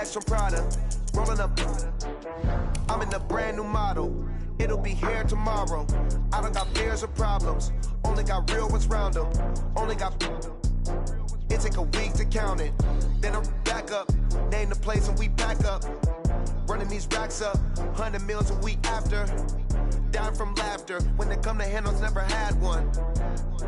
bags from Prada, rolling up. I'm in a brand new model. It'll be here tomorrow. I don't got fears or problems. Only got real ones round them. Only got. It take a week to count it. Then I'm back up. Name the place and we back up. Running these racks up. 100 meals a week after. Down from laughter. When they come to handles, never had one.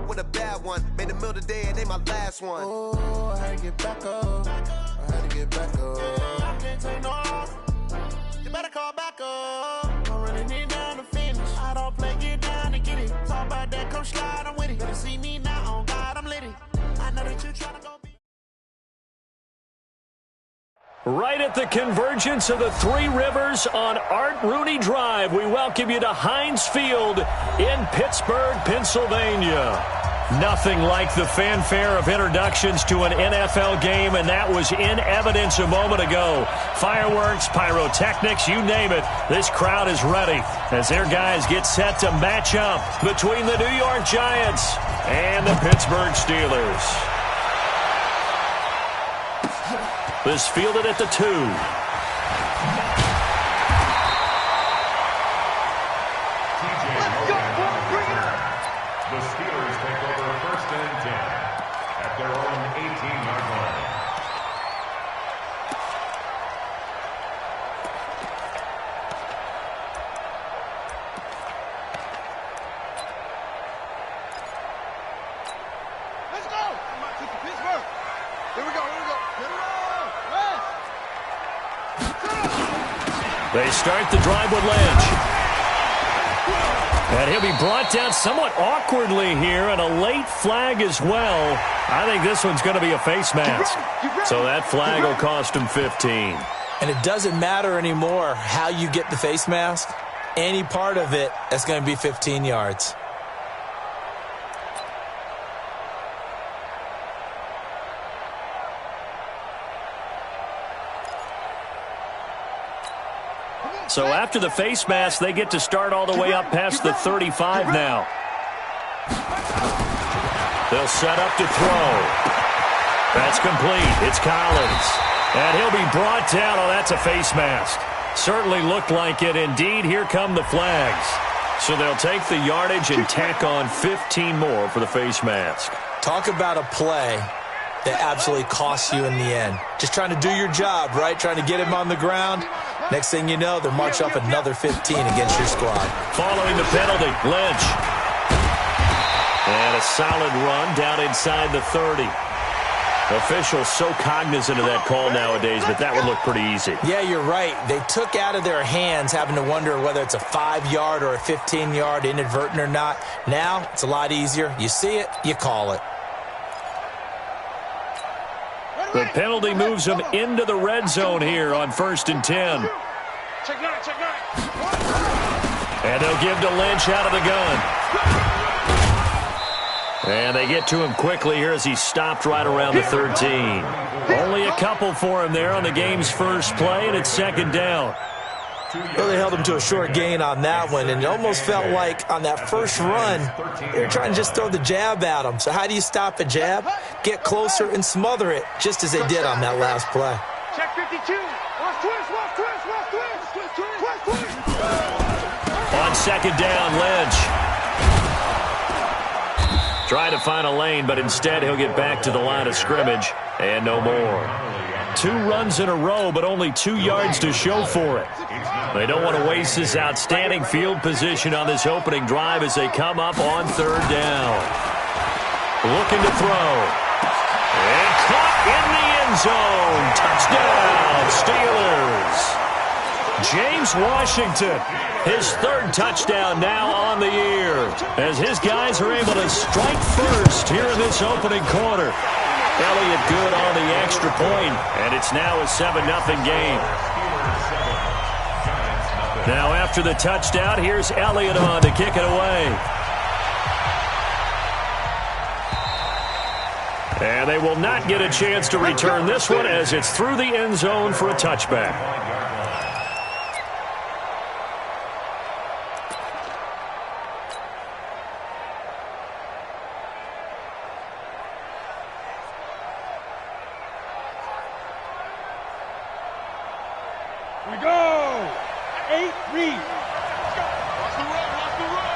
With a bad one. Made a meal today and they my last one. Oh, I had to get back up. I had to get back up. I can't take no off. You better call back up. I'm running it down to finish. I don't play, get down to get it. Talk about that, come slide, I'm with it. Better see me now, on God, I'm lit it. I know that you're trying to go be. Right at the convergence of the Three Rivers on Art Rooney Drive, we welcome you to Heinz Field in Pittsburgh, Pennsylvania. Nothing like the fanfare of introductions to an NFL game, and that was in evidence a moment ago. Fireworks, pyrotechnics, you name it. This crowd is ready as their guys get set to match up between the New York Giants and the Pittsburgh Steelers. This fielded at the 2. The Steelers take over 1st and 10 at their own 18-yard line. Let's go! Pittsburgh. Here we go, here we go. Get it on! West! They start the drive with Lynch. And he'll be brought down somewhat awkwardly here, and a late flag as well. I think this one's going to be a face mask. So that flag will cost him 15. And it doesn't matter anymore how you get the face mask. Any part of it, that's going to be 15 yards. So after the face mask, they get to start all the way up past the 35 now. They'll set up to throw. That's complete. It's Collins. And he'll be brought down. Oh, that's a face mask. Certainly looked like it. Indeed, here come the flags. So they'll take the yardage and tack on 15 more for the face mask. Talk about a play that absolutely costs you in the end. Just trying to do your job, right? Trying to get him on the ground. Next thing you know, they'll march off another 15 against your squad. Following the penalty, Lynch. And a solid run down inside the 30. Officials so cognizant of that call nowadays, but that would look pretty easy. Yeah, you're right. They took out of their hands having to wonder whether it's a 5-yard or a 15-yard, inadvertent or not. Now, it's a lot easier. You see it, you call it. The penalty moves them into the red zone here on 1st and 10. Check 9, check 9. And they'll give to Lynch out of the gun. And they get to him quickly here as he stopped right around the 13. Only a couple for him there on the game's first play, and it's 2nd down. Well, they held him to a short gain on that one, and it almost felt like on that first run, they were trying to just throw the jab at him. So how do you stop a jab? Get closer and smother it, just as they did on that last play. Check 52. Watch twist, watch twist, watch twist. Twist, twist, twist. On 2nd down, Lynch. Trying to find a lane, but instead he'll get back to the line of scrimmage, and no more. 2 runs in a row, but only 2 yards to show for it. They don't want to waste this outstanding field position on this opening drive as they come up on 3rd down. Looking to throw. And caught in the end zone. Touchdown, Steelers. James Washington, his 3rd touchdown now on the year, as his guys are able to strike first here in this opening quarter. Elliott good on the extra point, and it's now a 7-0 game. Now after the touchdown, here's Elliott on to kick it away. And they will not get a chance to return this one as it's through the end zone for a touchback. Lead. Watch the run.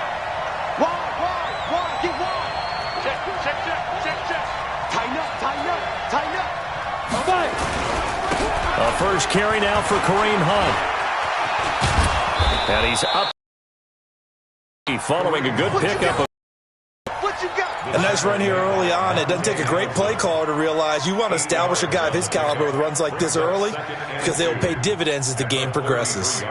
Wide. Get wide. Check. Tighten up. Fight. A first carry now for Kareem Hunt. And he's up. Following a good pickup. A nice run here early on. It doesn't take a great play caller to realize you want to establish a guy of his caliber with runs like this early because they'll pay dividends as the game progresses.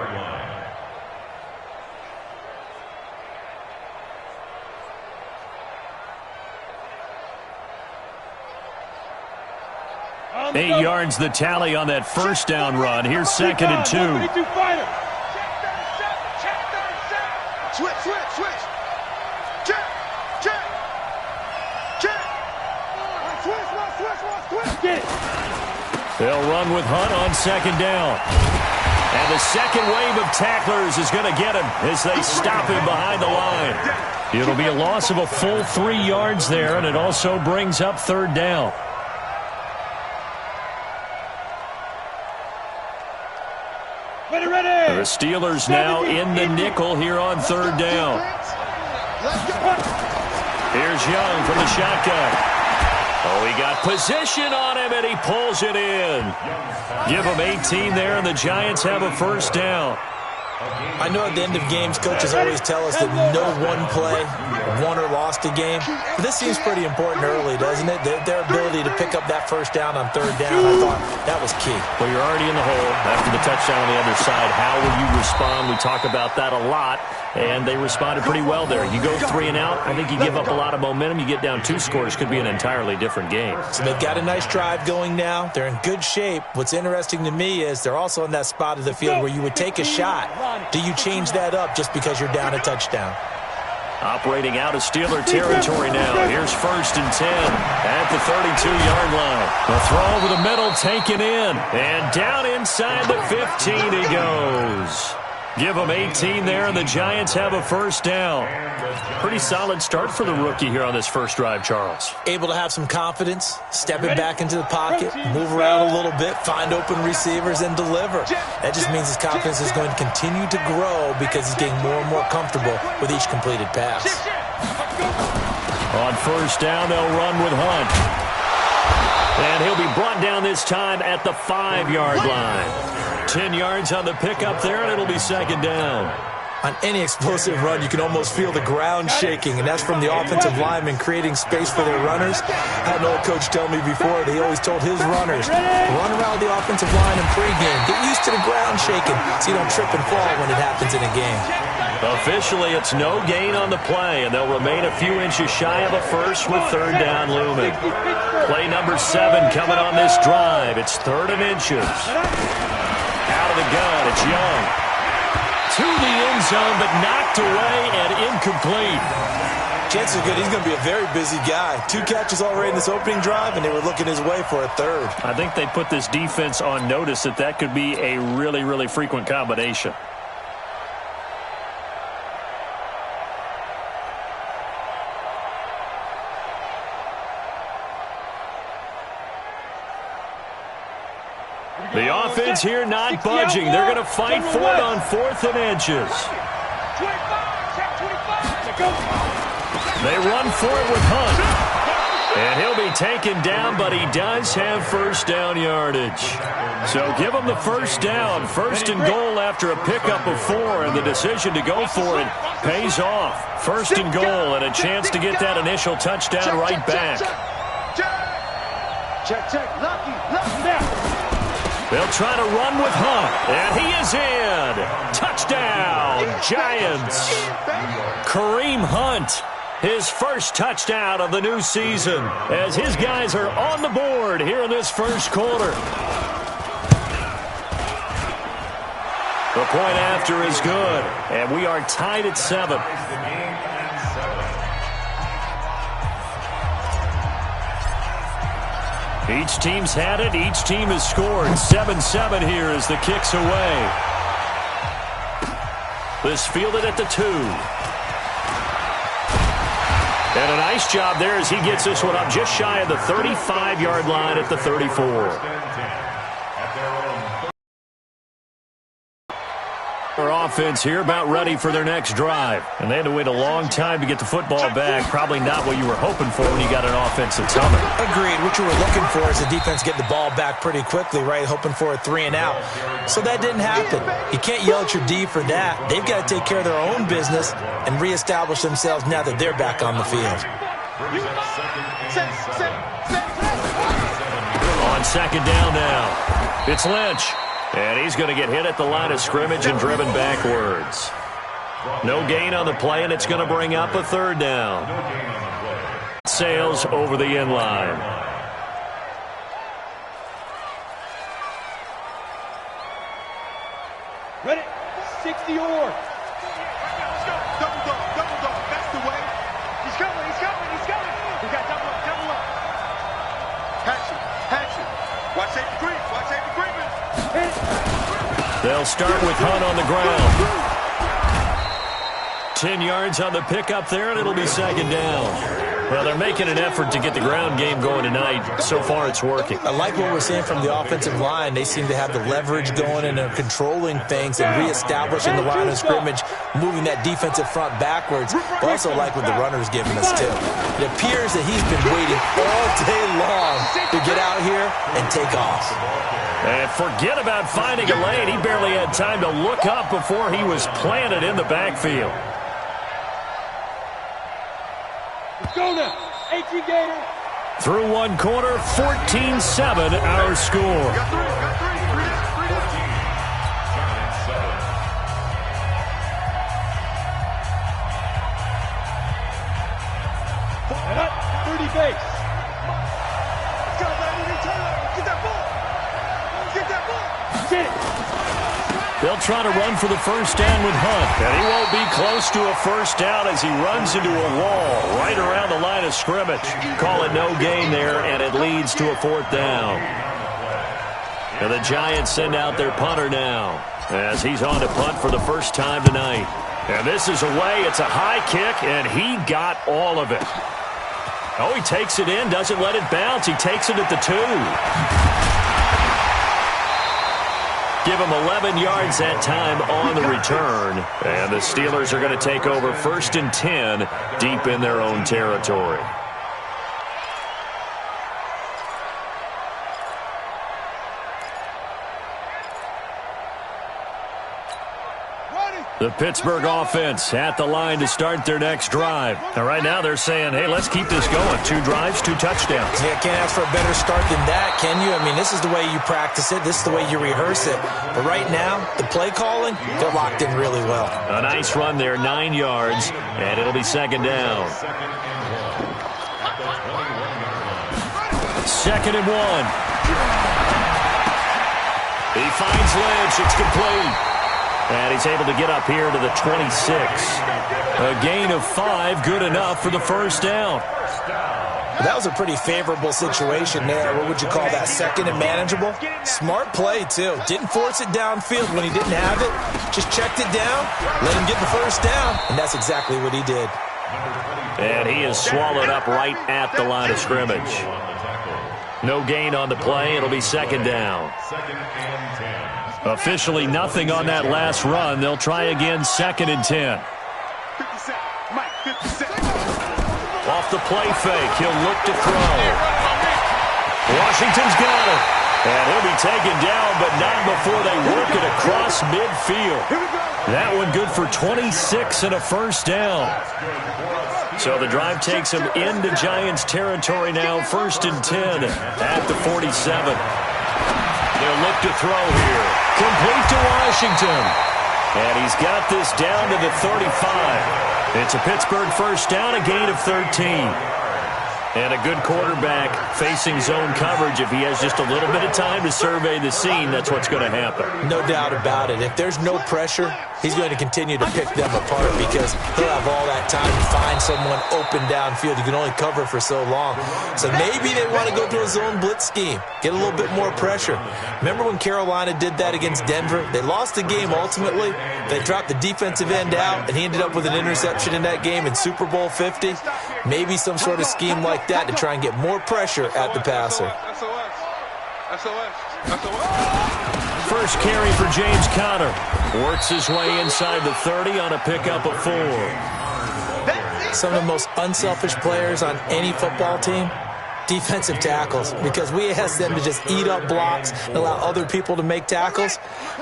Eight yards the tally on that first down run. Here's 2nd and 2. Switch. Check. Switch. Get it. They'll run with Hunt on 2nd down. And the second wave of tacklers is going to get him as they stop him behind the line. It'll be a loss of a full 3 yards there, and it also brings up 3rd down. The Steelers now in the nickel here on 3rd down. Here's Young from the shotgun. Oh, he got position on him, and he pulls it in. Give him 18 there, and the Giants have a first down. I know at the end of games, coaches always tell us that no one play won or lost a game. But this seems pretty important early, doesn't it? Their ability to pick up that first down on 3rd down, I thought that was key. Well, you're already in the hole after the touchdown on the other side. How will you respond? We talk about that a lot, and they responded pretty well there. You go 3 and out, I think you give up a lot of momentum. You get down 2 scores, could be an entirely different game. So they've got a nice drive going now. They're in good shape. What's interesting to me is they're also in that spot of the field where you would take a shot. Do you change that up just because you're down a touchdown? Operating out of Steeler territory now. Here's 1st and 10 at the 32-yard line. The throw over the middle taken in. And down inside the 15 he goes. Give him 18 there, and the Giants have a first down. Pretty solid start for the rookie here on this first drive, Charles. Able to have some confidence, stepping back into the pocket, move around a little bit, find open receivers, and deliver. That just means his confidence is going to continue to grow because he's getting more and more comfortable with each completed pass. On first down, they'll run with Hunt. And he'll be brought down this time at the 5-yard line. 10 yards on the pickup there, and it'll be 2nd down. On any explosive run, you can almost feel the ground shaking, and that's from the offensive linemen creating space for their runners. I had an old coach tell me before that he always told his runners, run around the offensive line in pregame. Get used to the ground shaking so you don't trip and fall when it happens in a game. Officially, it's no gain on the play, and they'll remain a few inches shy of a first with 3rd down looming. Play number 7 coming on this drive. It's 3rd and inches. Out of the gun, it's Young. To the end zone, but knocked away and incomplete. Chances are good he's going to be a very busy guy. 2 catches already in this opening drive, and they were looking his way for a 3rd. I think they put this defense on notice that could be a really, really frequent combination. The offense here not budging. They're going to fight for it on 4th and inches. They run for it with Hunt. And he'll be taken down, but he does have first down yardage. So give him the first down. 1st and goal after a pickup of 4, and the decision to go for it pays off. 1st and goal and a chance to get that initial touchdown right back. Check. Lucky now. They'll try to run with Hunt, and he is in. Touchdown, Giants. Kareem Hunt, his first touchdown of the new season, as his guys are on the board here in this first quarter. The point after is good, and we are tied at 7. Each team's had it. Each team has scored. 7-7 here as the kick's away. This fielded at the 2. And a nice job there as he gets this one up just shy of the 35-yard line at the 34. Our offense here, about ready for their next drive. And they had to wait a long time to get the football back. Probably not what you were hoping for when you got an offense that's humming. Agreed. What you were looking for is the defense getting the ball back pretty quickly, right? Hoping for a 3 and out. So that didn't happen. You can't yell at your D for that. They've got to take care of their own business and reestablish themselves now that they're back on the field. On second down now, it's Lynch. And he's going to get hit at the line of scrimmage and driven backwards. No gain on the play, and it's going to bring up a third down. Sails over the end line. Ready? 60 or. Let's go. Double dog. That's the way. He's coming. He's got double up. Hatchet. Watch safety green. They'll start with Hunt on the ground. 10 yards on the pickup there, and it'll be second down. Well, they're making an effort to get the ground game going tonight. So far, it's working. I like what we're seeing from the offensive line. They seem to have the leverage going and are controlling things and reestablishing the line of scrimmage, moving that defensive front backwards. But also like what the runner's giving us, too. It appears that he's been waiting all day long to get out here and take off. And forget about finding a lane. He barely had time to look up before he was planted in the backfield. Go now. 18 Gator. Through one quarter, 14-7 our score. Got three. 30 base. Get it. They'll try to run for the first down with Hunt. And he won't be close to a first down as he runs into a wall right around the line of scrimmage. Call it no gain there, and it leads to a fourth down. And the Giants send out their punter now as he's on to punt for the first time tonight. And this is away. It's a high kick, and he got all of it. Oh, he takes it in, doesn't let it bounce. He takes it at the 2. Give him 11 yards that time on the return. And the Steelers are going to take over 1st and 10 deep in their own territory. The Pittsburgh offense at the line to start their next drive. Now, right now they're saying, hey, let's keep this going. 2 drives, 2 touchdowns. Yeah, can't ask for a better start than that, can you? I mean, this is the way you practice it. This is the way you rehearse it. But right now, the play calling, they're locked in really well. A nice run there, 9 yards, and it'll be second down. 2nd and 1. He finds Lynch. It's complete. And he's able to get up here to the 26. A gain of 5, good enough for the first down. That was a pretty favorable situation there. What would you call that, 2nd and manageable? Smart play, too. Didn't force it downfield when he didn't have it. Just checked it down, let him get the first down, and that's exactly what he did. And he is swallowed up right at the line of scrimmage. No gain on the play. It'll be second down. Officially nothing on that last run. They'll try again, 2nd and 10. Off the play fake, he'll look to throw. Washington's got it. And he'll be taken down, but not before they work it across midfield. That one good for 26 and a first down. So the drive takes him into Giants territory now, 1st and 10 at the 47. They'll look to throw here. Complete to Washington. And he's got this down to the 35. It's a Pittsburgh first down, a gain of 13. And a good quarterback facing zone coverage. If he has just a little bit of time to survey the scene, that's what's going to happen. No doubt about it. If there's no pressure, he's going to continue to pick them apart because he'll have all that time to find someone open downfield. You can only cover for so long. So maybe they want to go to a zone blitz scheme, get a little bit more pressure. Remember when Carolina did that against Denver? They lost the game ultimately. They dropped the defensive end out, and he ended up with an interception in that game in Super Bowl 50. Maybe some sort of scheme like that to try and get more pressure at the passer. SOS. First carry for James Conner. Works his way inside the 30 on a pickup of 4. Some of the most unselfish players on any football team, defensive tackles, because we ask them to just eat up blocks and allow other people to make tackles.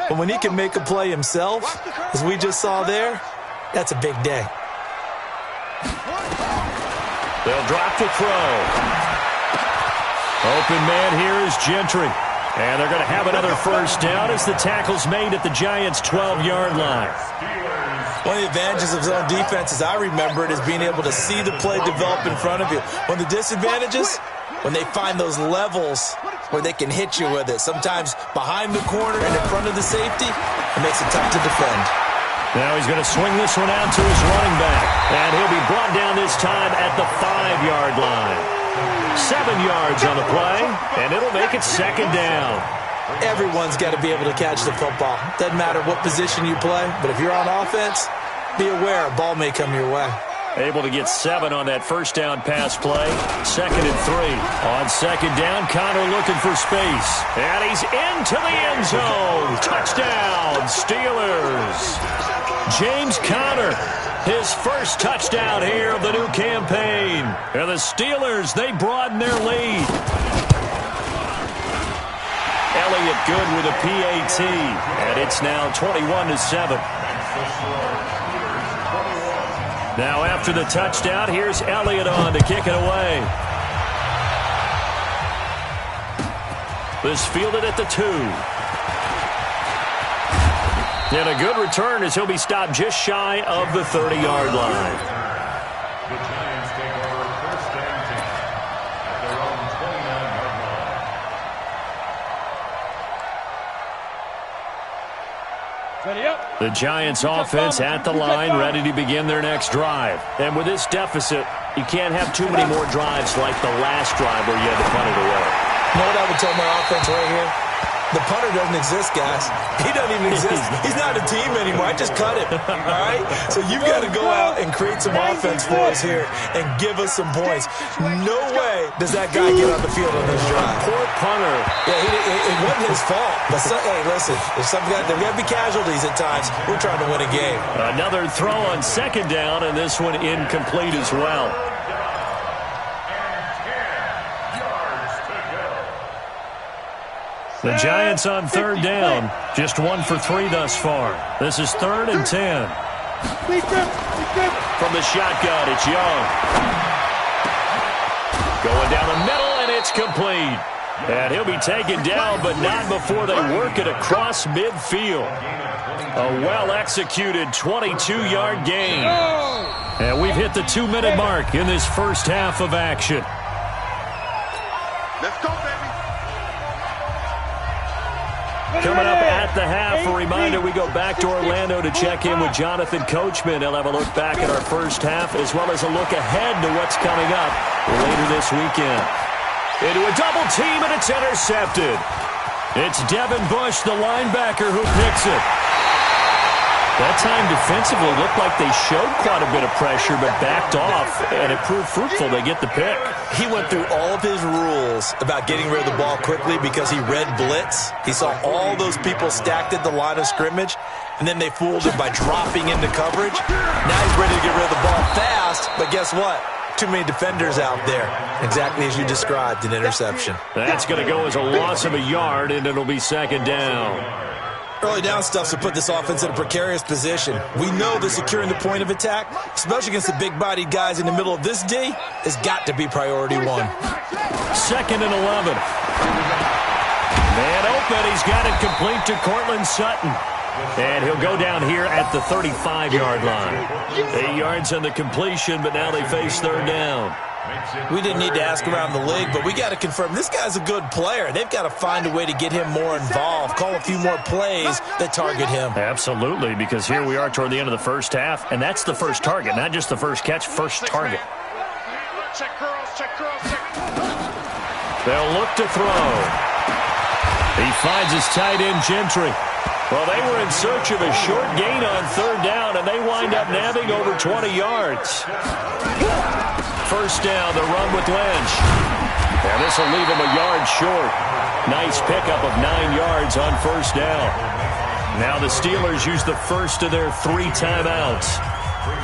But when he can make a play himself, as we just saw there, that's a big day. They'll drop to throw. Open man here is Gentry. And they're going to have another first down as the tackle's made at the Giants' 12-yard line. One of the advantages of zone defenses, I remember it, is being able to see the play develop in front of you. One of the disadvantages, when they find those levels where they can hit you with it. Sometimes behind the corner and in front of the safety, it makes it tough to defend. Now he's going to swing this one out to his running back. And he'll be brought down this time at the 5-yard line. 7 yards on the play, and it'll make it second down. Everyone's got to be able to catch the football. Doesn't matter what position you play, but if you're on offense, be aware a ball may come your way. Able to get 7 on that first down pass play. 2nd and 3. On second down, Conner looking for space. And he's into the end zone. Touchdown, Steelers. James Conner, his first touchdown here of the new campaign. And the Steelers, they broaden their lead. Elliott good with a PAT. And it's now 21-7. Now after the touchdown, here's Elliott on to kick it away. This fielded at the 2. And a good return as he'll be stopped just shy of the 30-yard line. The Giants take over first and 10 at their own 29-yard line. Ready up. The Giants offense at the line, ready to begin their next drive. And with this deficit, you can't have too many more drives like the last drive where you had to punt it away. You know what I would tell my offense right here? The punter doesn't exist, guys. He doesn't even exist. He's not a team anymore. I just cut him, all right? So you've got to go out and create some offense for us here and give us some points. No way does that guy get on the field on this drive. Poor punter. Yeah, it wasn't his fault. But hey, listen, there's got to be casualties at times. We're trying to win a game. Another throw on second down, and this one incomplete as well. The Giants on third down, just 1 for 3 thus far. This is 3rd and 10. From the shotgun, it's Young. Going down the middle, and it's complete. And he'll be taken down, but not before they work it across midfield. A well-executed 22-yard gain. And we've hit the 2-minute mark in this first half of action. Let's go, baby. Coming up at the half, a reminder, we go back to Orlando to check in with Jonathan Coachman. He'll have a look back at our first half as well as a look ahead to what's coming up later this weekend. Into a double team, and it's intercepted. It's Devin Bush, the linebacker, who picks it. That time defensively looked like they showed quite a bit of pressure but backed off, and it proved fruitful. They get the pick. He went through all of his rules about getting rid of the ball quickly because he read blitz. He saw all those people stacked at the line of scrimmage, and then they fooled him by dropping into coverage. Now he's ready to get rid of the ball fast, but guess what? Too many defenders out there. Exactly as you described, an interception. That's going to go as a loss of a yard, and it'll be second down. Early down stuff to put this offense in a precarious position. We know that securing the point of attack, especially against the big-bodied guys in the middle of this D, has got to be priority 1. 2nd and 11. Man open. He's got it complete to Cortland Sutton. And he'll go down here at the 35-yard line. 8 yards on the completion, but now they face third down. We didn't need to ask around the league, but we got to confirm this guy's a good player. They've got to find a way to get him more involved, call a few more plays that target him. Absolutely, because here we are toward the end of the first half, and that's the first target, not just the first catch, first target. Check girls, check girls, check. They'll look to throw. He finds his tight end, Gentry. Well, they were in search of a short gain on third down, and they wind up nabbing over 20 yards. First down, the run with Lynch. And this will leave him a yard short. Nice pickup of 9 yards on first down. Now the Steelers use the first of their 3 timeouts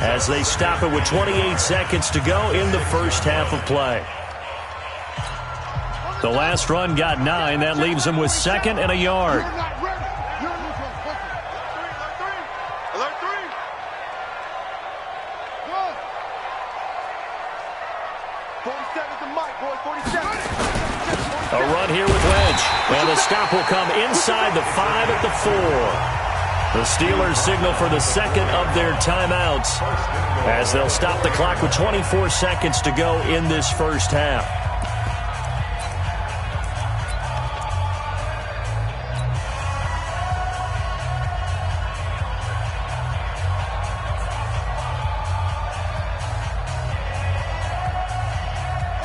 as they stop it with 28 seconds to go in the first half of play. The last run got 9. That leaves them with 2nd and a yard. A run here with Lynch. And the stop will come inside the 5 at the 4. The Steelers signal for the 2nd of their timeouts as they'll stop the clock with 24 seconds to go in this first half.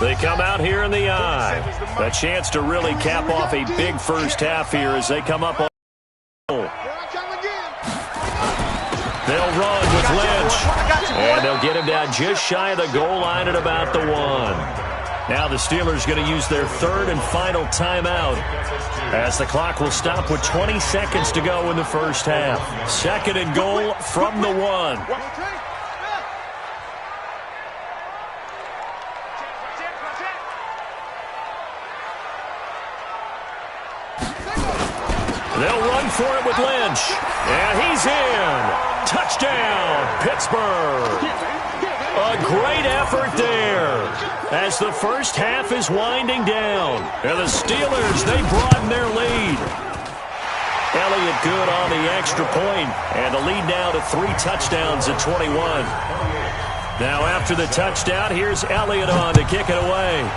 They come out here in the eye. A chance to really cap off a big first half here as they come up on. They'll run with Lynch. And they'll get him down just shy of the goal line at about the 1. Now the Steelers going to use their 3rd and final timeout as the clock will stop with 20 seconds to go in the first half. 2nd and goal from the 1. They'll run for it with Lynch. And he's in. Touchdown, Pittsburgh. A great effort there as the first half is winding down. And the Steelers, they broaden their lead. Elliott good on the extra point. And the lead now to 3 touchdowns at 21. Now after the touchdown, here's Elliott on to kick it away.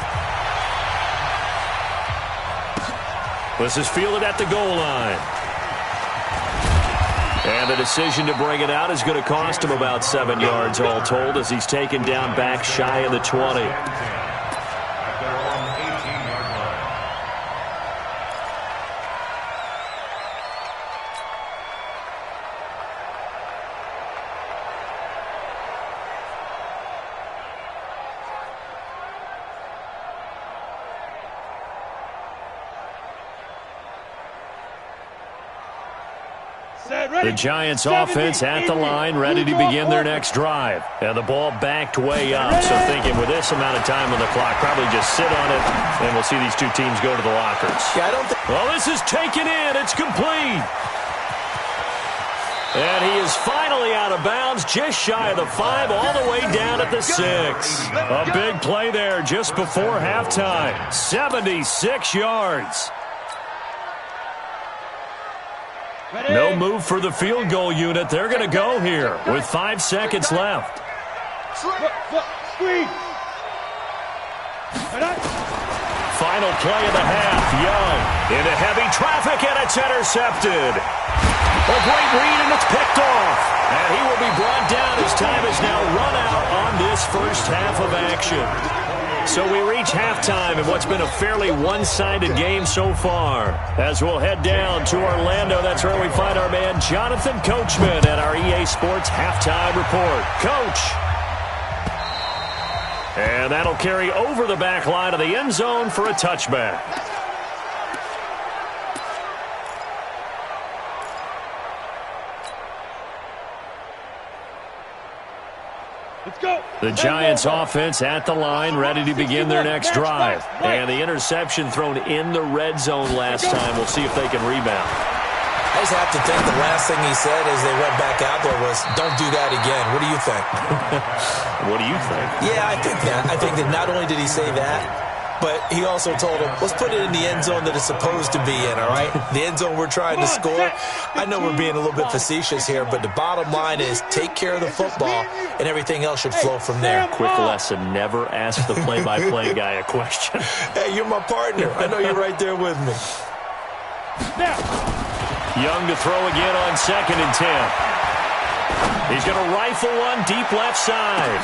This is fielded at the goal line. And the decision to bring it out is going to cost him about 7 yards all told as he's taken down back shy of the 20. The Giants offense at the line, ready to begin their next drive. And the ball backed way up, so thinking with this amount of time on the clock, probably just sit on it, and we'll see these two teams go to the lockers. Yeah, I don't think. Well, this is taken in. It's complete. And he is finally out of bounds, just shy of the 5, all the way down at the 6. A big play there just before halftime. 76 yards. No move for the field goal unit. They're going to go here with 5 seconds left. Final play of the half. Young into heavy traffic, and it's intercepted. A great read, and it's picked off. And he will be brought down as time is now run out on this first half of action. So we reach halftime in what's been a fairly one-sided game so far. As we'll head down to Orlando, that's where we find our man Jonathan Coachman at our EA Sports Halftime Report. Coach. And that'll carry over the back line of the end zone for a touchback. The Giants offense at the line, ready to begin their next drive. And the interception thrown in the red zone last time. We'll see if they can rebound. I just have to think the last thing he said as they went back out there was, don't do that again. What do you think? What do you think? Yeah, I think that. I think that not only did he say that, but he also told him, let's put it in the end zone that it's supposed to be in, all right? The end zone we're trying to score. I know we're being a little bit facetious here, but the bottom line is take care of the football, and everything else should flow from there. Quick lesson, never ask the play-by-play guy a question. Hey, you're my partner. I know you're right there with me. Young to throw again on 2nd and 10. He's going to rifle one deep left side.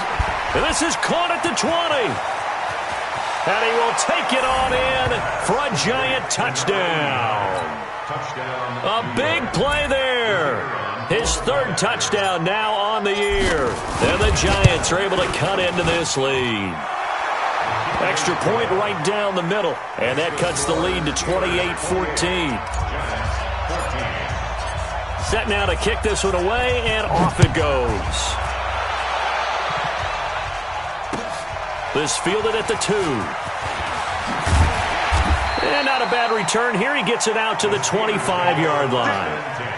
And this is caught at the 20. And he will take it on in for a Giant touchdown. A big play there. His 3rd touchdown now on the year. And the Giants are able to cut into this lead. extra point right down the middle, and that cuts the lead to 28-14. Set now to kick this one away, and off it goes. This fielded at the 2. And not a bad return here. He gets it out to the 25-yard line.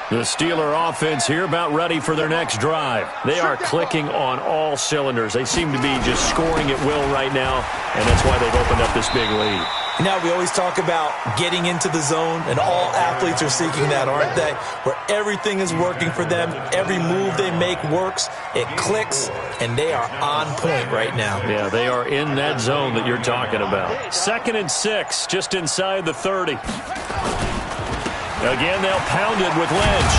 The Steeler offense here about ready for their next drive. They are clicking on all cylinders. They seem to be just scoring at will right now, and that's why they've opened up this big lead. Now, we always talk about getting into the zone, and all athletes are seeking that, aren't they? Where everything is working for them. Every move they make works. It clicks, and they are on point right now. Yeah, they are in that zone that you're talking about. 2nd and 6, just inside the 30. Again, they'll pound it with Lynch.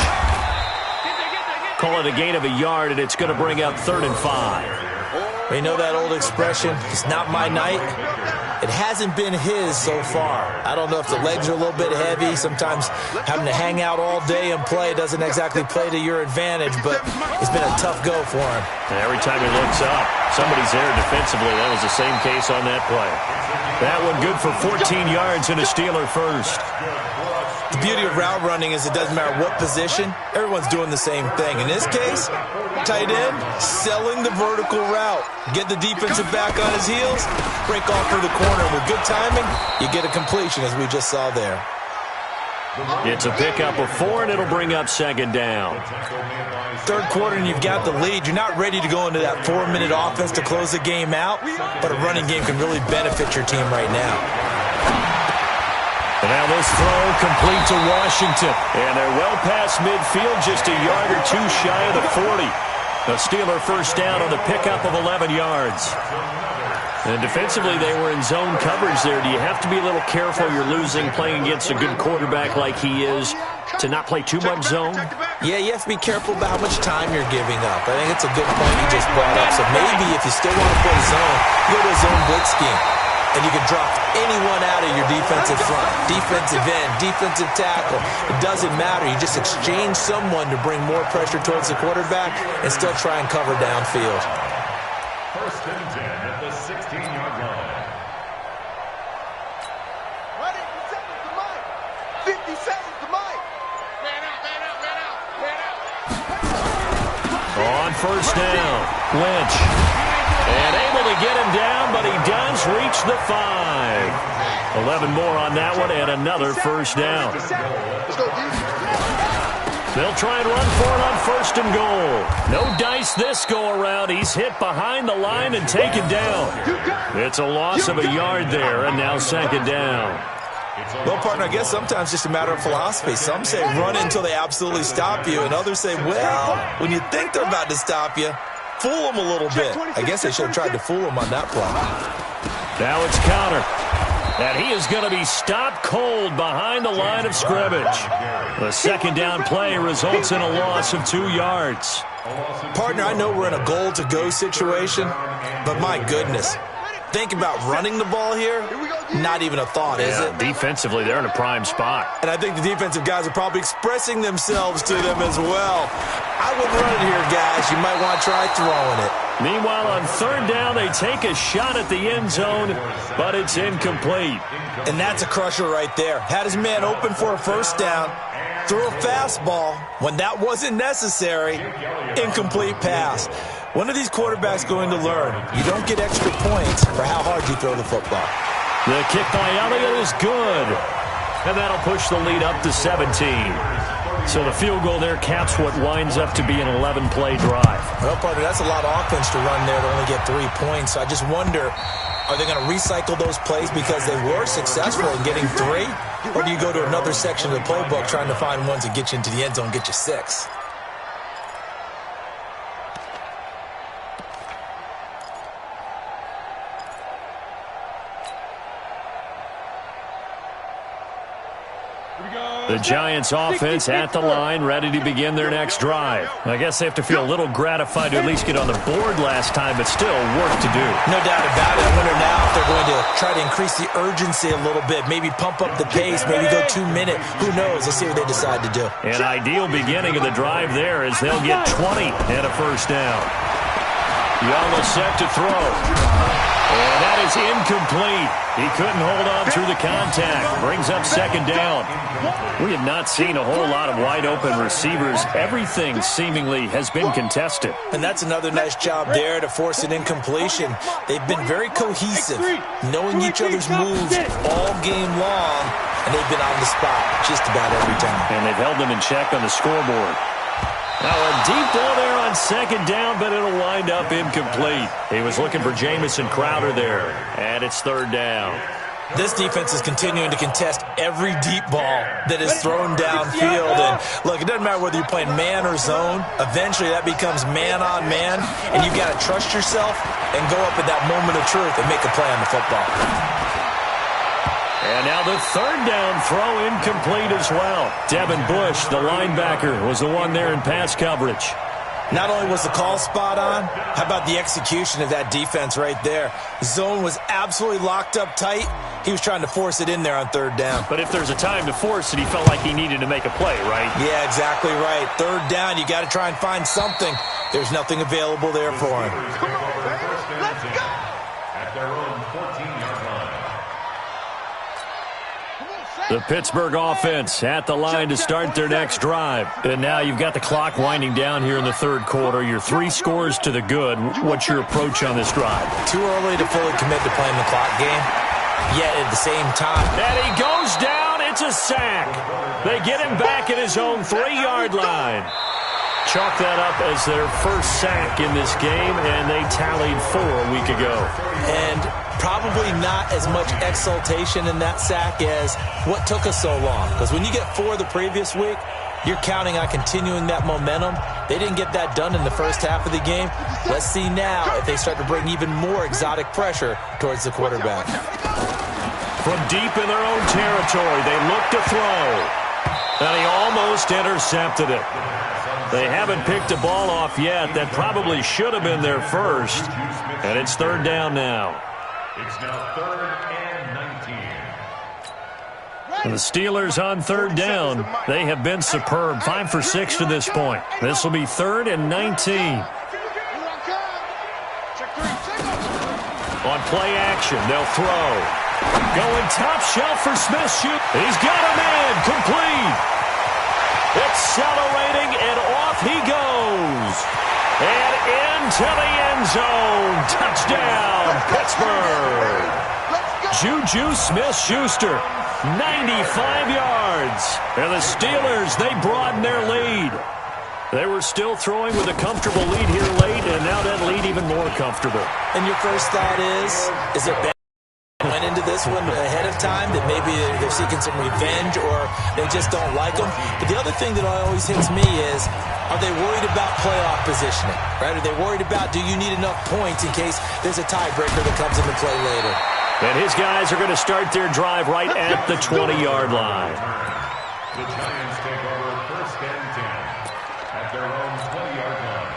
Call it a gain of a yard, and it's going to bring up 3rd and 5. You know that old expression, it's not my night? It hasn't been his so far. I don't know if the legs are a little bit heavy. Sometimes having to hang out all day and play doesn't exactly play to your advantage, but it's been a tough go for him. And every time he looks up, somebody's there defensively. That was the same case on that play. That one good for 14 yards and a Steeler first. The beauty of route running is it doesn't matter what position, everyone's doing the same thing. In this case, tight end, selling the vertical route. Get the defensive back on his heels, break off for the corner. With good timing, you get a completion, as we just saw there. It's a pickup of 4, and it'll bring up 2nd down. 3rd quarter, and you've got the lead. You're not ready to go into that 4-minute offense to close the game out, but a running game can really benefit your team right now. And now this throw complete to Washington. And they're well past midfield, just a yard or 2 shy of the 40. A Steeler first down on the pickup of 11 yards. And defensively, they were in zone coverage there. Do you have to be a little careful? You're losing, playing against a good quarterback like he is, to not play too much zone? Yeah, you have to be careful about how much time you're giving up. I think it's a good point you just brought up. So maybe if you still want to play zone, you go to a zone blitz scheme. And you can drop anyone out of your defensive front, defensive end, defensive tackle. It doesn't matter. You just exchange someone to bring more pressure towards the quarterback and still try and cover downfield. 1st and 10 at the 16-yard line. Ready? 50 seconds to Mike. 50 seconds to Mike. Man out, man out, man out, man out. On 1st down, Lynch. And able to get him down, but he does reach the 5. 11 more on that one, and another 1st down. They'll try and run for it on 1st and goal. No dice this go-around. He's hit behind the line and taken down. It's a loss of a yard there, and now 2nd down. Well, partner, I guess sometimes just a matter of philosophy. Some say run until they absolutely stop you, and others say, well, when you think they're about to stop you, fool them a little bit. I guess they should have tried to fool them on that play. Now it's counter. And he is going to be stopped cold behind the line of scrimmage. The 2nd down play results in a loss of 2 yards. Partner, I know we're in a goal-to-go situation, but my goodness. Think about running the ball here, not even a thought, is it? Defensively, they're in a prime spot. And I think the defensive guys are probably expressing themselves to them as well. I wouldn't run it here, guys. You might want to try throwing it. Meanwhile, on 3rd down, they take a shot at the end zone, but it's incomplete. And that's a crusher right there. Had his man open for a 1st down, threw a fastball when that wasn't necessary, incomplete pass. When are these quarterbacks going to learn? You don't get extra points for how hard you throw the football. The kick by Elliott is good. And that'll push the lead up to 17. So the field goal there caps what winds up to be an 11-play drive. Well, partner, that's a lot of offense to run there to only get 3 points. So I just wonder, are they going to recycle those plays because they were successful in getting 3? Or do you go to another section of the playbook trying to find ones that get you into the end zone and get you 6? Here we go. The Giants offense at the line, ready to begin their next drive. I guess they have to feel a little gratified to at least get on the board last time, but still work to do. No doubt about it. I wonder now if they're going to try to increase the urgency a little bit, maybe pump up the pace, maybe go 2 minute. Who knows? Let's see what they decide to do. An ideal beginning of the drive there as they'll get 20 and a first down. Young is set to throw. And that is incomplete. He couldn't hold on through the contact. Brings up second down. We have not seen a whole lot of wide-open receivers. Everything seemingly has been contested. And that's another nice job there to force an incompletion. They've been very cohesive, knowing each other's moves all game long, and they've been on the spot just about every time. And they've held them in check on the scoreboard. Now a deep ball there on second down, but it'll wind up incomplete. He was looking for Jamison Crowder there, and it's third down. This defense is continuing to contest every deep ball that is thrown downfield. And look, it doesn't matter whether you're playing man or zone. Eventually that becomes man on man, and you've got to trust yourself and go up at that moment of truth and make a play on the football. And now the third down throw incomplete as well. Devin Bush, the linebacker, was the one there in pass coverage. Not only was the call spot on, how about the execution of that defense right there? Zone was absolutely locked up tight. He was trying to force it in there on third down. But if there's a time to force it, he felt like he needed to make a play, right? Yeah, exactly right. Third down, you got to try and find something. There's nothing available there for him. Come on, man. Let's go! At their own 14-yard line. The Pittsburgh offense at the line to start their next drive. And now you've got the clock winding down here in the third quarter. Your 3 scores to the good. What's your approach on this drive? Too early to fully commit to playing the clock game, yet at the same time. And he goes down. It's a sack. They get him back at his own 3-yard line. Chalk that up as their first sack in this game, and they tallied 4 a week ago. And probably not as much exultation in that sack as what took us so long. Because when you get 4 the previous week, you're counting on continuing that momentum. They didn't get that done in the first half of the game. Let's see now if they start to bring even more exotic pressure towards the quarterback. From deep in their own territory, they look to throw. And he almost intercepted it. They haven't picked a ball off yet. That probably should have been their first. And it's third down now. It's now 3rd and 19. The Steelers on third down. They have been superb. 5 for 6 to this point. This will be 3rd and 19. On play action, they'll throw. Going top shelf for Smith. Shoot. He's got a man. Complete. Accelerating, and off he goes. And into the end zone. Touchdown, Pittsburgh. Juju Smith-Schuster, 95 yards. And the Steelers, they broaden their lead. They were still throwing with a comfortable lead here late, and now that lead even more comfortable. And your first thought is it bad? Went into this one ahead of time, that maybe they're seeking some revenge or they just don't like them. But the other thing that always hits me is, are they worried about playoff positioning? Right? Are they worried about, do you need enough points in case there's a tiebreaker that comes into play later? And his guys are going to start their drive right at the 20-yard line. The Giants take over 1st and 10 at their own 20-yard line.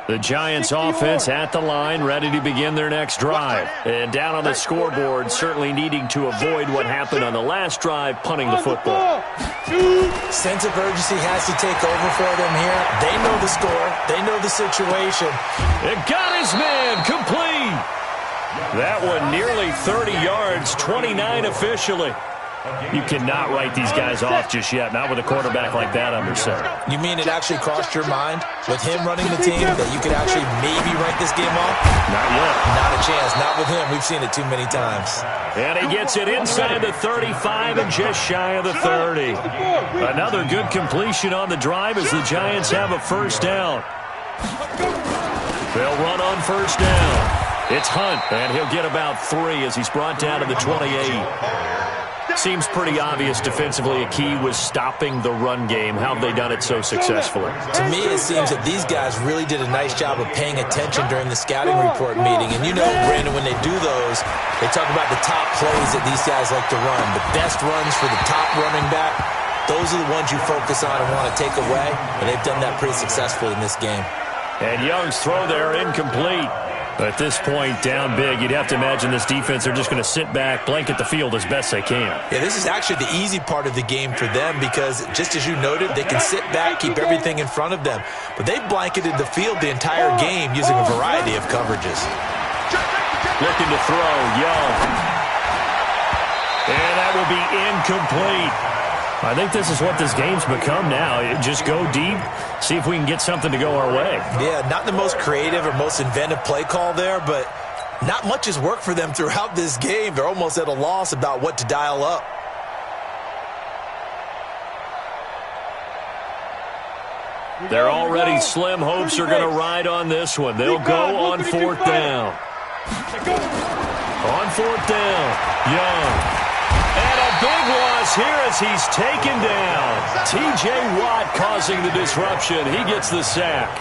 The Giants offense at the line, ready to begin their next drive. And down on the scoreboard, certainly needing to avoid what happened on the last drive, punting the football. Sense of urgency has to take over for them here. They know the score. They know the situation. It got his man complete. That one nearly 30 yards, 29 officially. You cannot write these guys off just yet, not with a quarterback like that under center. You mean it actually crossed your mind with him running the team that you could actually maybe write this game off? Not yet. Not a chance. Not with him. We've seen it too many times. And he gets it inside the 35 and just shy of the 30. Another good completion on the drive as the Giants have a first down. They'll run on first down. It's Hunt, and he'll get about 3 as he's brought down to the 28. seems pretty obvious defensively. A key was stopping the run game. How have they done it so successfully? To me, it seems that these guys really did a nice job of paying attention during the scouting report meeting. And you know, Brandon, when they do those, they talk about the top plays that these guys like to run. The best runs for the top running back, those are the ones you focus on and want to take away. And they've done that pretty successfully in this game. And Young's throw there incomplete. At this point, down big, you'd have to imagine this defense are just going to sit back, blanket the field as best they can. Yeah, this is actually the easy part of the game for them because, just as you noted, they can sit back, keep everything in front of them. But they blanketed the field the entire game using a variety of coverages. Looking to throw, Young. And that will be incomplete. I think this is what this game's become now. Just go deep, see if we can get something to go our way. Yeah, not the most creative or most inventive play call there, but not much has worked for them throughout this game. They're almost at a loss about what to dial up. They're already slim hopes are going to ride on this one. They'll go on fourth down. On fourth down, Young. And a big loss here as he's taken down. T.J. Watt causing the disruption. He gets the sack.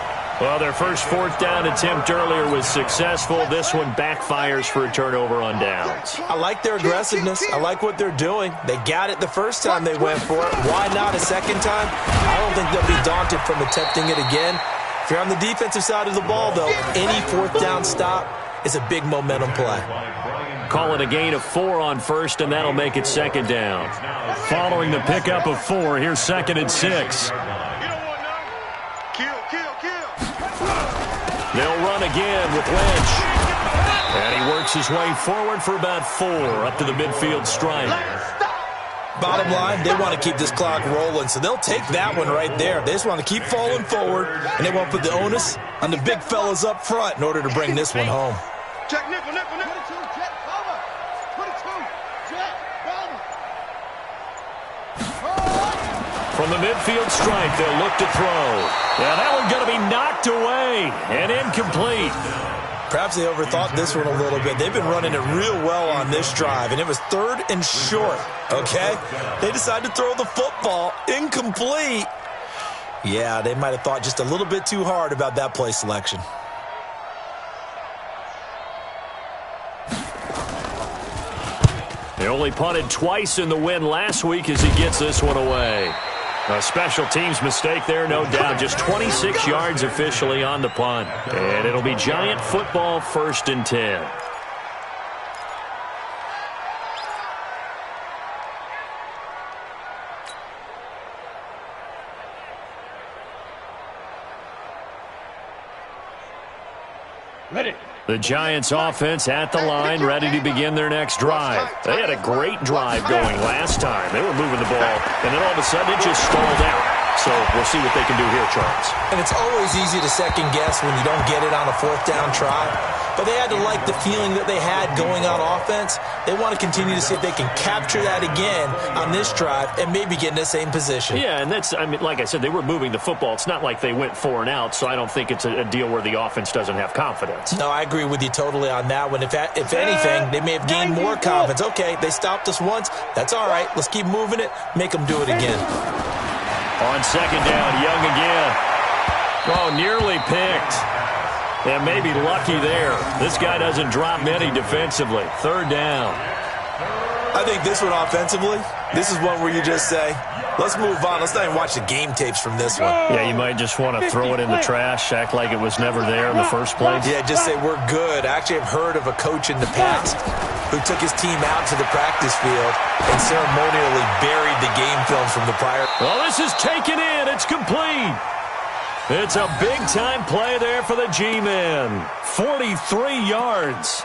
Well, their first fourth down attempt earlier was successful. This one backfires for a turnover on downs. I like their aggressiveness. I like what they're doing. They got it the first time they went for it. Why not a second time? I don't think they'll be daunted from attempting it again. If you're on the defensive side of the ball, though, any fourth down stop is a big momentum play. Call it a gain of 4 on first, and that'll make it second down. Following the pickup of 4, here's second and 6. They'll run again with Lynch. And he works his way forward for about 4 up to the midfield stripe. Bottom line, they want to keep this clock rolling, so they'll take that one right there. They just want to keep falling forward, and they want to put the onus on the big fellas up front in order to bring this one home. Check, nickel. From the midfield stripe, they'll look to throw. Yeah, that one's going to be knocked away and incomplete. Perhaps they overthought this one a little bit. They've been running it real well on this drive, and it was 3rd and short, okay? They decided to throw the football incomplete. Yeah, they might have thought just a little bit too hard about that play selection. They only punted twice in the win last week as he gets this one away. A special teams mistake there, no doubt. Just 26 yards officially on the punt. And it'll be Giant football, 1st and 10. Ready. The Giants offense at the line, ready to begin their next drive. They had a great drive going last time. They were moving the ball, and then all of a sudden it just stalled out. So we'll see what they can do here, Charles. And it's always easy to second guess when you don't get it on a 4th down try. But they had to like the feeling that they had going on offense. They want to continue to see if they can capture that again on this drive and maybe get in the same position. Yeah, and that's, I mean, like I said, they were moving the football. It's not like they went 4 and out, so I don't think it's a deal where the offense doesn't have confidence. No, I agree with you totally on that one. If anything, they may have gained more confidence. Okay, they stopped us once. That's all right. Let's keep moving it. Make them do it again. On second down, Young again. Oh, nearly picked. And maybe lucky there. This guy doesn't drop many defensively. 3rd down. I think this one offensively, this is one where you just say, let's move on. Let's not even watch the game tapes from this one. Yeah, you might just want to throw it in the trash, act like it was never there in the first place. Yeah, just say we're good. I actually have heard of a coach in the past who took his team out to the practice field and ceremonially buried the game films from the prior. Well, this is taken in. It's complete. It's a big-time play there for the G-men. 43 yards.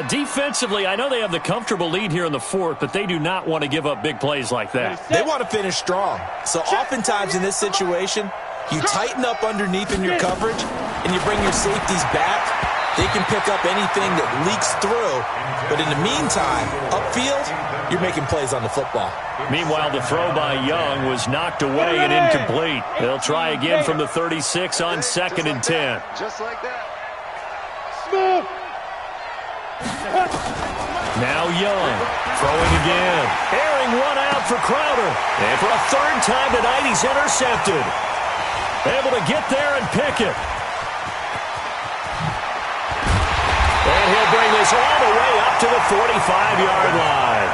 Defensively, I know they have the comfortable lead here in the 4th, but they do not want to give up big plays like that. They want to finish strong. So oftentimes in this situation, you tighten up underneath in your coverage, and you bring your safeties back. They can pick up anything that leaks through. But in the meantime, upfield, you're making plays on the football. Meanwhile, the throw by Young was knocked away and incomplete. They'll try again from the 36 on 2nd and 10. Just like that. Smooth. Now Young, throwing again. Airing one out for Crowder. And for a third time tonight, he's intercepted. Able to get there and pick it. And he'll bring this all the way up to the 45-yard line.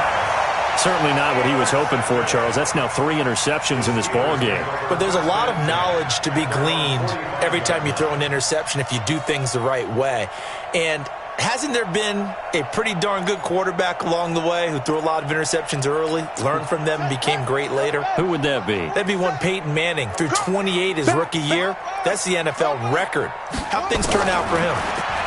Certainly not what he was hoping for, Charles. That's now 3 interceptions in this ball game. But there's a lot of knowledge to be gleaned every time you throw an interception if you do things the right way. And hasn't there been a pretty darn good quarterback along the way who threw a lot of interceptions early, learned from them, and became great later? Who would that be? That'd be one Peyton Manning. Threw 28 his rookie year. That's the NFL record. How'd things turn out for him?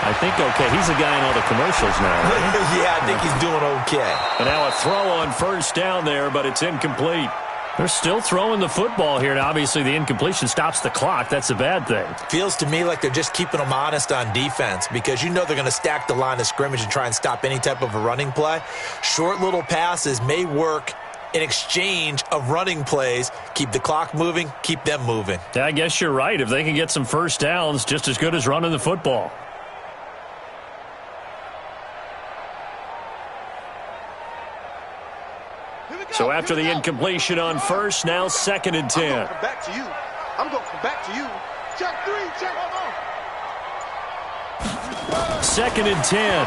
I think okay. He's the guy in all the commercials now. Right? Yeah, I think he's doing okay. And now a throw on first down there, but it's incomplete. They're still throwing the football here, and obviously the incompletion stops the clock. That's a bad thing. Feels to me like they're just keeping them honest on defense because you know they're going to stack the line of scrimmage and try and stop any type of a running play. Short little passes may work in exchange of running plays. Keep the clock moving, keep them moving. Yeah, I guess you're right. If they can get some first downs, just as good as running the football. So after the incompletion on first, now 2nd and 10. I'm going from back to you. I'm going from back to you. Check 3, check. 2nd and 10.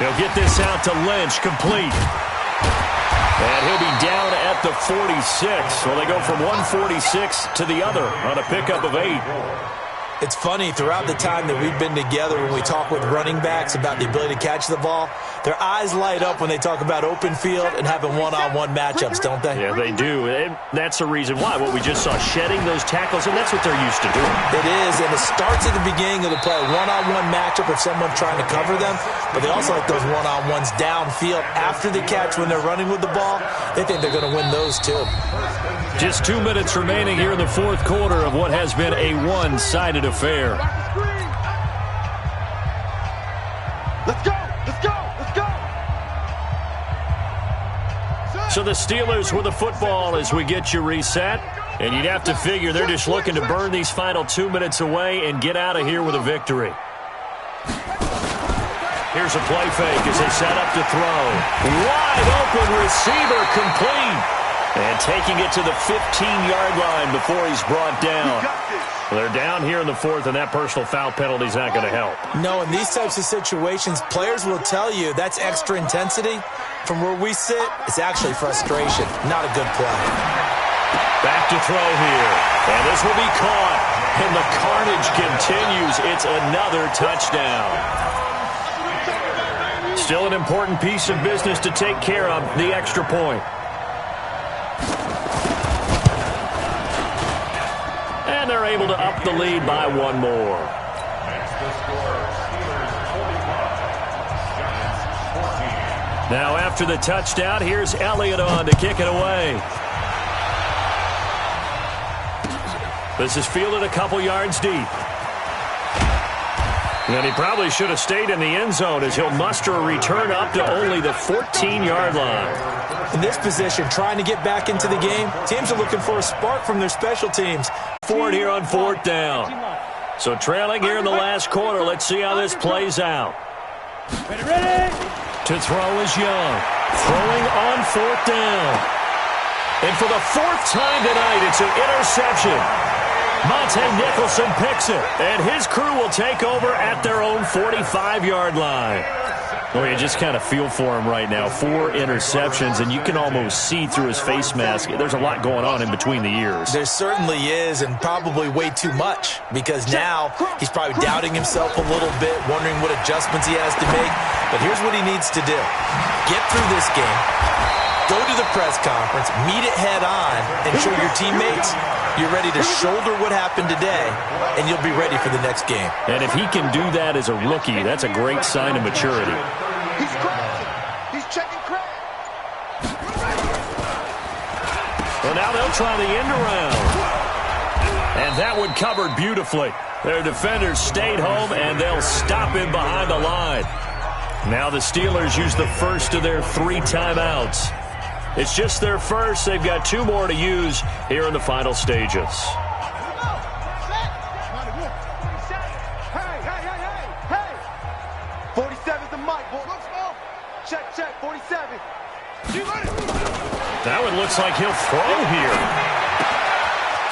He'll get this out to Lynch, complete. And he'll be down at the 46. Well, they go from 146 to the other on a pickup of 8. It's funny, throughout the time that we've been together when we talk with running backs about the ability to catch the ball, their eyes light up when they talk about open field and having one-on-one matchups, don't they? Yeah, they do. And that's the reason why. What we just saw, shedding those tackles, and that's what they're used to doing. It is, and it starts at the beginning of the play, one-on-one matchup with someone trying to cover them, but they also like those one-on-ones downfield after the catch when they're running with the ball. They think they're going to win those too. Just 2 minutes remaining here in the fourth quarter of what has been a one-sided affair. Let's go, let's go, let's go. So the Steelers with the football as we get you reset. And you'd have to figure they're just looking to burn these final 2 minutes away and get out of here with a victory. Here's a play fake as they set up to throw. Wide open receiver, complete. And taking it to the 15-yard line before he's brought down. Well, they're down here in the fourth, and that personal foul penalty is not going to help. No, in these types of situations, players will tell you that's extra intensity. From where we sit, it's actually frustration, not a good play. Back to throw here, and this will be caught. And the carnage continues. It's another touchdown. Still an important piece of business to take care of, the extra point. And they're able to up the lead by one more. That's the score. Steelers 45, Giants 14. Now after the touchdown, here's Elliott on to kick it away. This is fielded a couple yards deep. And he probably should have stayed in the end zone as he'll muster a return up to only the 14-yard line. In this position, trying to get back into the game, teams are looking for a spark from their special teams. Forward here on fourth down. So trailing here in the last quarter. Let's see how this plays out. Ready? To throw is Young. Throwing on fourth down. And for the fourth time tonight, it's an interception. Monte Nicholson picks it, and his crew will take over at their own 45-yard line. Well, you just kind of feel for him right now. 4 interceptions, and you can almost see through his face mask. There's a lot going on in between the ears. There certainly is, and probably way too much, because now he's probably doubting himself a little bit, wondering what adjustments he has to make. But here's what he needs to do. Get through this game, go to the press conference, meet it head on, and show your teammates you're ready to shoulder what happened today, and you'll be ready for the next game. And if he can do that as a rookie, that's a great sign of maturity. He's crouching. He's checking crouch. Well, now they'll try the end around. And that one covered beautifully. Their defenders stayed home, and they'll stop him behind the line. Now the Steelers use the first of their 3 timeouts. It's just their first. They've got 2 more to use here in the final stages. Hey! 47's Now it looks like he'll throw here.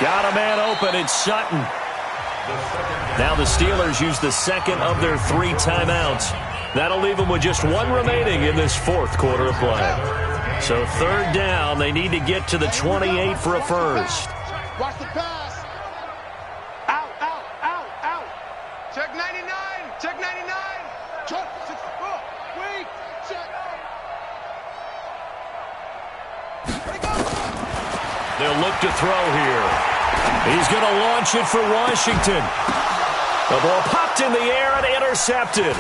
Got a man open. It's Sutton. Now the Steelers use the second of their 3 timeouts. That'll leave them with just 1 remaining in this 4th quarter of play. So 3rd down, they need to get to the 28 for a first. Watch the pass. Out, out, out, out. Check 99. Check 99. Check 64. Wait. Check. Ready, go. They'll look to throw here. He's going to launch it for Washington. The ball popped in the air and intercepted.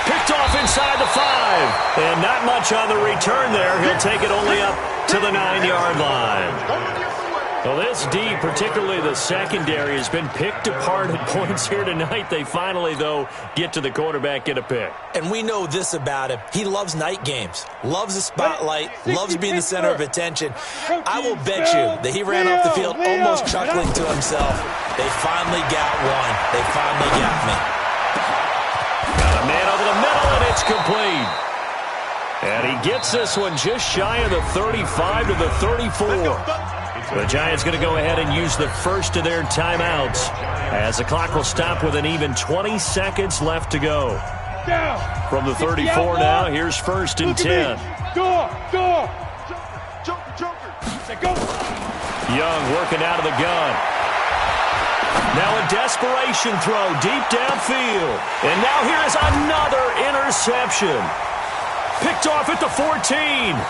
Picked off inside the 5. And not much on the return there. He'll take it only up to the 9-yard line. Well, this D, particularly the secondary, has been picked apart at points here tonight. They finally, though, get to the quarterback, get a pick. And we know this about him. He loves night games, loves the spotlight, loves being the center of attention. I will bet you that he ran off the field almost chuckling to himself. They finally got one. They finally got me. Got a man over the middle, and it's complete. And he gets this one just shy of the 35 to the 34. The Giants going to go ahead and use the first of their timeouts as the clock will stop with an even 20 seconds left to go. From the 34 now, here's 1st and 10. Door. Joker. Go. Young working out of the gun. Now a desperation throw deep downfield. And now here is another interception. Picked off at the 14.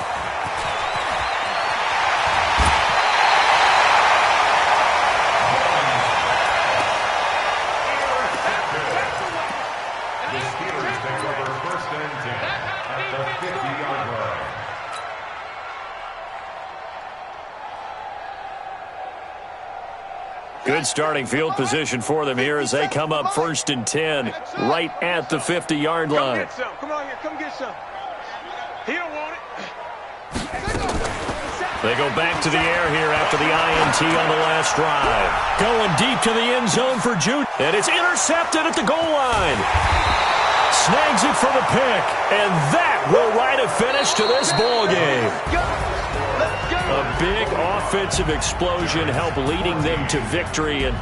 Good starting field position for them here as they come up 1st and 10 right at the 50-yard line. Come on here. Come get some. He don't want it. They go back to the air here after the INT on the last drive. Going deep to the end zone for Jude. And it's intercepted at the goal line. Snags it for the pick. And that will write a finish to this ball game. A big offensive explosion helped leading them to victory. And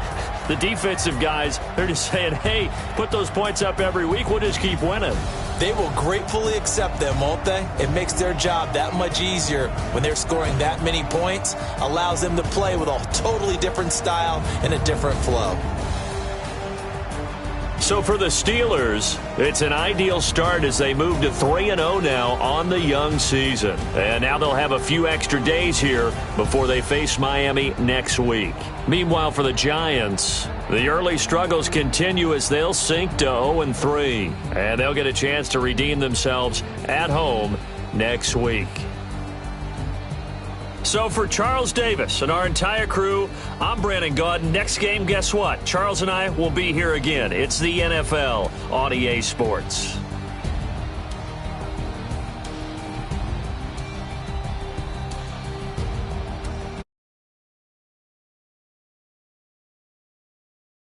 the defensive guys, they're just saying, hey, put those points up every week. We'll just keep winning. They will gratefully accept them, won't they? It makes their job that much easier when they're scoring that many points. Allows them to play with a totally different style and a different flow. So for the Steelers, it's an ideal start as they move to 3-0 now on the young season. And now they'll have a few extra days here before they face Miami next week. Meanwhile, for the Giants, the early struggles continue as they'll sink to 0-3. And they'll get a chance to redeem themselves at home next week. So for Charles Davis and our entire crew, I'm Brandon Gaudin. Next game, guess what? Charles and I will be here again. It's the NFL on EA Sports.